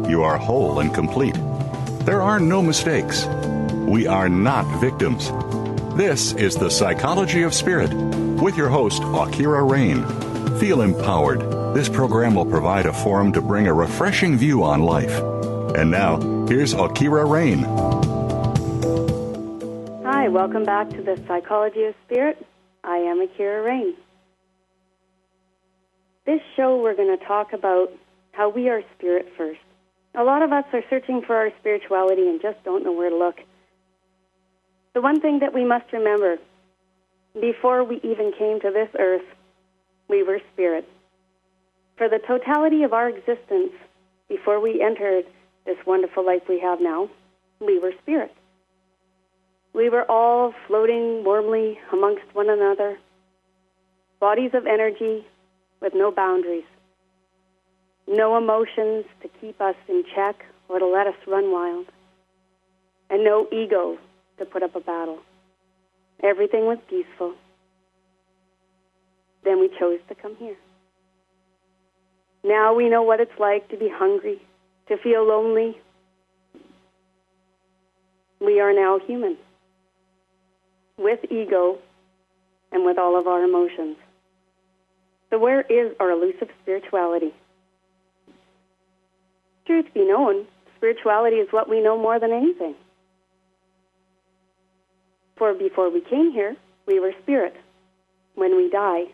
You are whole and complete. There are no mistakes. We are not victims. This is The Psychology of Spirit with your host, AuKeeRa Rayne. Feel empowered. This program will provide a forum to bring a refreshing view on life. And now, here's AuKeeRa Rayne. Hi, welcome back to The Psychology of Spirit. I am AuKeeRa Rayne. This show, we're going to talk about how we are spirit first. A lot of us are searching for our spirituality and just don't know where to look. The one thing that we must remember, before we even came to this earth, we were spirit. For the totality of our existence, before we entered this wonderful life we have now, we were spirit. We were all floating warmly amongst one another, bodies of energy with no boundaries, no emotions to keep us in check or to let us run wild, and no ego to put up a battle. Everything was peaceful. Then we chose to come here. Now we know what it's like to be hungry, to feel lonely. We are now human, with ego and with all of our emotions. So where is our elusive spirituality? Truth be known, spirituality is what we know more than anything. For before we came here, we were spirit. When we die,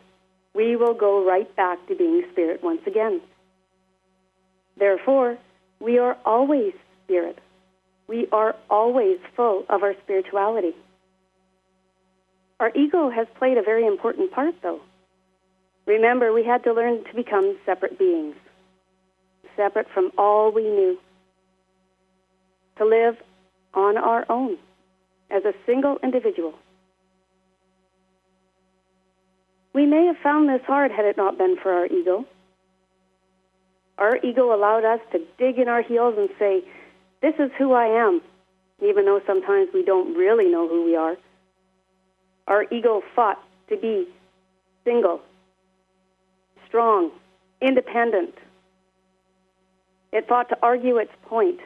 we will go right back to being spirit once again. Therefore, we are always spirit. We are always full of our spirituality. Our ego has played a very important part, though. Remember, we had to learn to become separate beings, separate from all we knew, to live on our own as a single individual. We may have found this hard had it not been for our ego. Our ego allowed us to dig in our heels and say, this is who I am, even though sometimes we don't really know who we are. Our ego fought to be single, strong, independent. It fought to argue its point.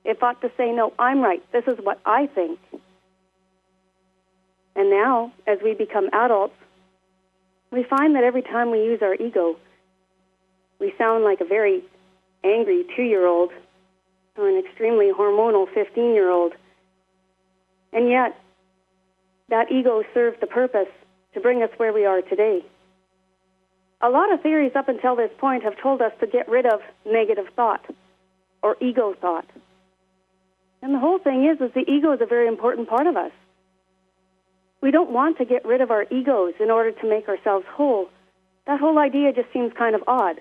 It fought to say, no, I'm right. This is what I think. And now, as we become adults, we find that every time we use our ego, we sound like a very angry 2-year-old or an extremely hormonal 15-year-old. And yet, that ego served the purpose to bring us where we are today. A lot of theories up until this point have told us to get rid of negative thought or ego thought. And the whole thing is the ego is a very important part of us. We don't want to get rid of our egos in order to make ourselves whole. That whole idea just seems kind of odd.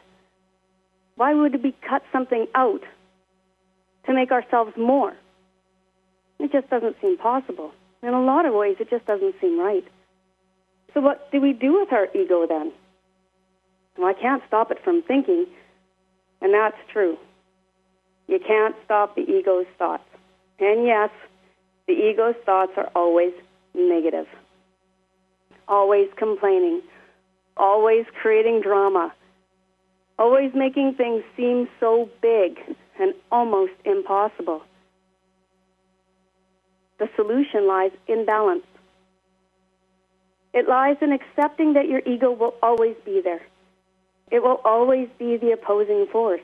Why would we cut something out to make ourselves more? It just doesn't seem possible. In a lot of ways, it just doesn't seem right. So what do we do with our ego then? Well, I can't stop it from thinking, and that's true. You can't stop the ego's thoughts. And yes, the ego's thoughts are always negative, always complaining, always creating drama, always making things seem so big and almost impossible. The solution lies in balance. It lies in accepting that your ego will always be there. It will always be the opposing force.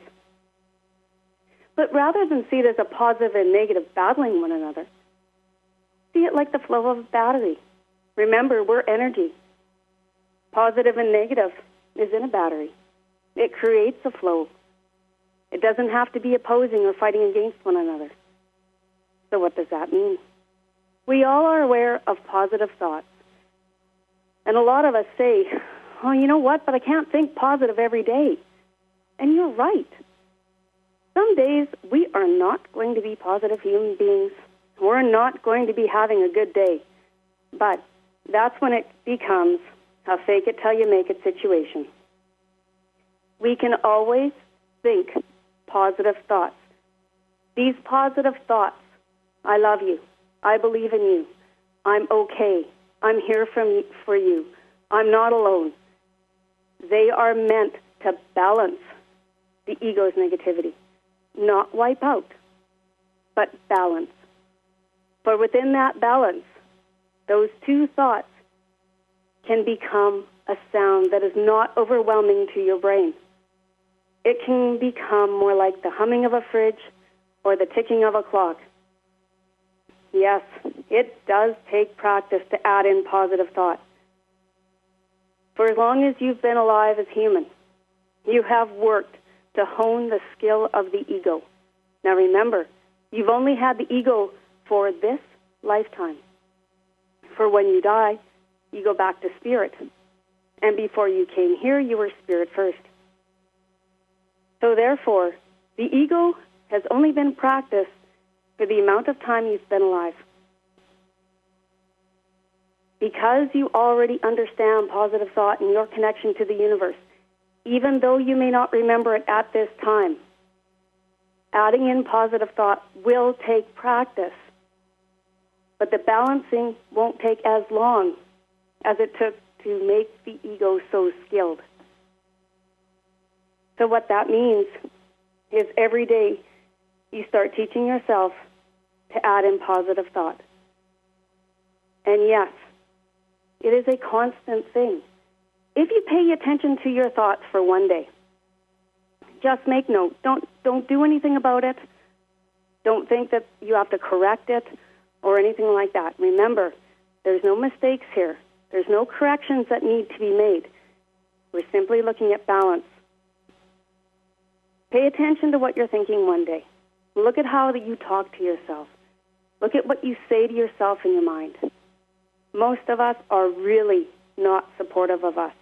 But rather than see it as a positive and negative battling one another, see it like the flow of a battery. Remember, we're energy. Positive and negative is in a battery. It creates a flow. It doesn't have to be opposing or fighting against one another. So what does that mean? We all are aware of positive thoughts. And a lot of us say, oh, you know what, but I can't think positive every day. And you're right. Some days we are not going to be positive human beings. We're not going to be having a good day. But that's when it becomes a fake it till you make it situation. We can always think positive thoughts. These positive thoughts, I love you. I believe in you. I'm okay. I'm here for you. I'm not alone. They are meant to balance the ego's negativity. Not wipe out, but balance. For within that balance, those two thoughts can become a sound that is not overwhelming to your brain. It can become more like the humming of a fridge or the ticking of a clock. Yes, it does take practice to add in positive thought. For as long as you've been alive as human, you have worked to hone the skill of the ego. Now remember, you've only had the ego for this lifetime. For when you die, you go back to spirit. And before you came here, you were spirit first. So therefore, the ego has only been practiced for the amount of time you've been alive. Because you already understand positive thought and your connection to the universe, even though you may not remember it at this time, adding in positive thought will take practice. But the balancing won't take as long as it took to make the ego so skilled. So what that means is every day you start teaching yourself to add in positive thought. And yes, it is a constant thing. If you pay attention to your thoughts for one day, just make note. Don't do anything about it. Don't think that you have to correct it or anything like that. Remember, there's no mistakes here. There's no corrections that need to be made. We're simply looking at balance. Pay attention to what you're thinking one day. Look at how that you talk to yourself. Look at what you say to yourself in your mind. Most of us are really not supportive of us.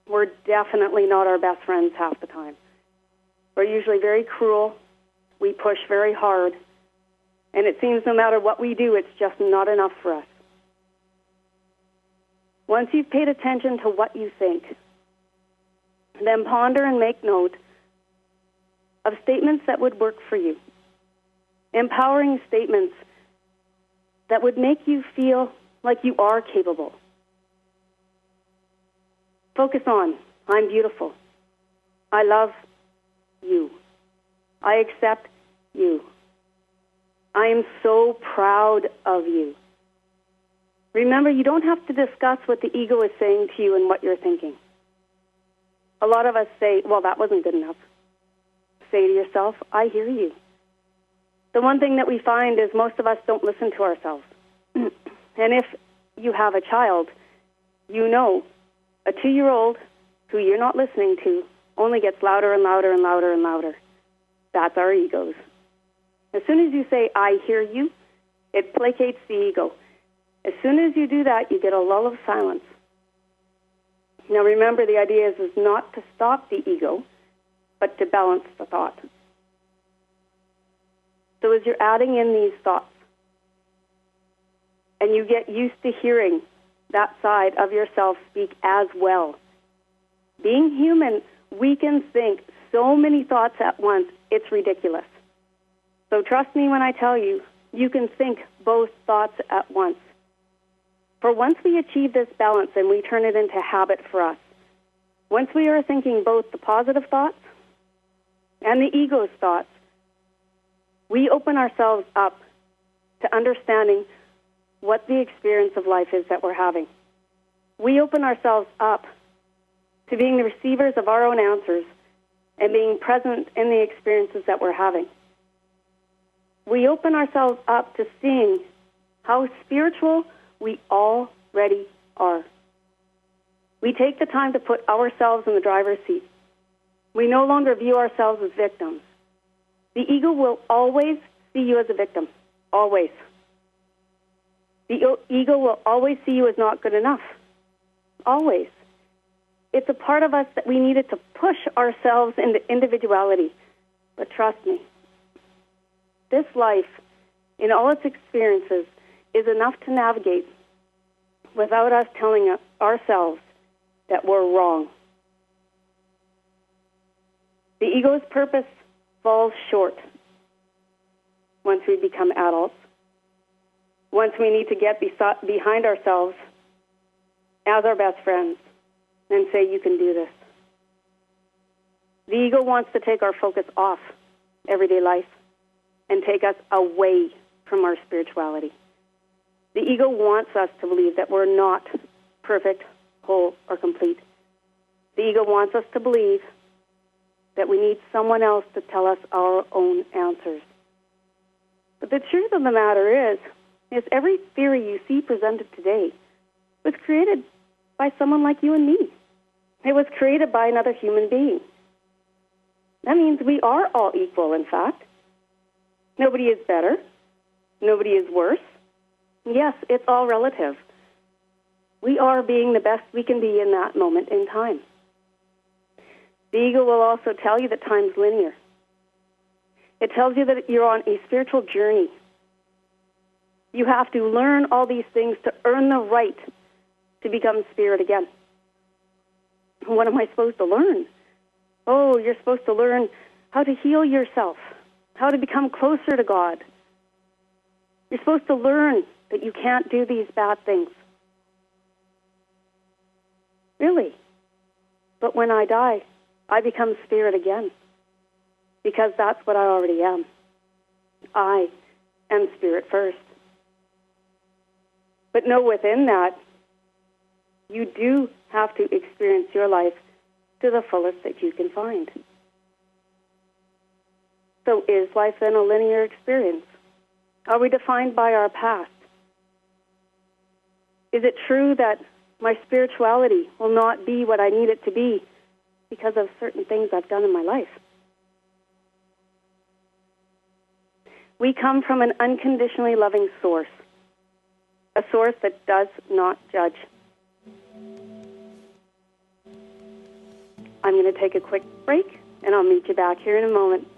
We're definitely not our best friends half the time. We're usually very cruel. We push very hard. And it seems no matter what we do, it's just not enough for us. Once you've paid attention to what you think, then ponder and make note of statements that would work for you. Empowering statements that would make you feel like you are capable. Focus on, I'm beautiful. I love you. I accept you. I am so proud of you. Remember, you don't have to discuss what the ego is saying to you and what you're thinking. A lot of us say, well, that wasn't good enough. Say to yourself, I hear you. The one thing that we find is most of us don't listen to ourselves. And if you have a child, you know a 2-year-old who you're not listening to only gets louder and louder and louder and louder. That's our egos. As soon as you say, I hear you, it placates the ego. As soon as you do that, you get a lull of silence. Now remember, the idea is not to stop the ego, but to balance the thought. So as you're adding in these thoughts, and you get used to hearing that side of yourself speak as well. Being human, we can think so many thoughts at once, it's ridiculous. So trust me when I tell you, you can think both thoughts at once. For once we achieve this balance and we turn it into habit for us, once we are thinking both the positive thoughts and the ego's thoughts, we open ourselves up to understanding what the experience of life is that we're having. We open ourselves up to being the receivers of our own answers and being present in the experiences that we're having. We open ourselves up to seeing how spiritual we already are. We take the time to put ourselves in the driver's seat. We no longer view ourselves as victims. The ego will always see you as a victim. Always. The ego will always see you as not good enough. Always. It's a part of us that we needed to push ourselves into individuality. But trust me, this life, in all its experiences, is enough to navigate without us telling ourselves that we're wrong. The ego's purpose falls short once we become adults. Once we need to get behind ourselves as our best friends and say, you can do this. The ego wants to take our focus off everyday life and take us away from our spirituality. The ego wants us to believe that we're not perfect, whole, or complete. The ego wants us to believe that we need someone else to tell us our own answers. But the truth of the matter is every theory you see presented today was created by someone like you and me. It was created by another human being. That means we are all equal, in fact. Nobody is better. Nobody is worse. Yes, it's all relative. We are being the best we can be in that moment in time. The ego will also tell you that time's linear. It tells you that you're on a spiritual journey. You have to learn all these things to earn the right to become spirit again. What am I supposed to learn? Oh, you're supposed to learn how to heal yourself, how to become closer to God. You're supposed to learn that you can't do these bad things. Really? But when I die, I become spirit again, because that's what I already am. I am spirit first. But know within that, you do have to experience your life to the fullest that you can find. So is life then a linear experience? Are we defined by our past? Is it true that my spirituality will not be what I need it to be because of certain things I've done in my life? We come from an unconditionally loving source, a source that does not judge. I'm going to take a quick break, and I'll meet you back here in a moment.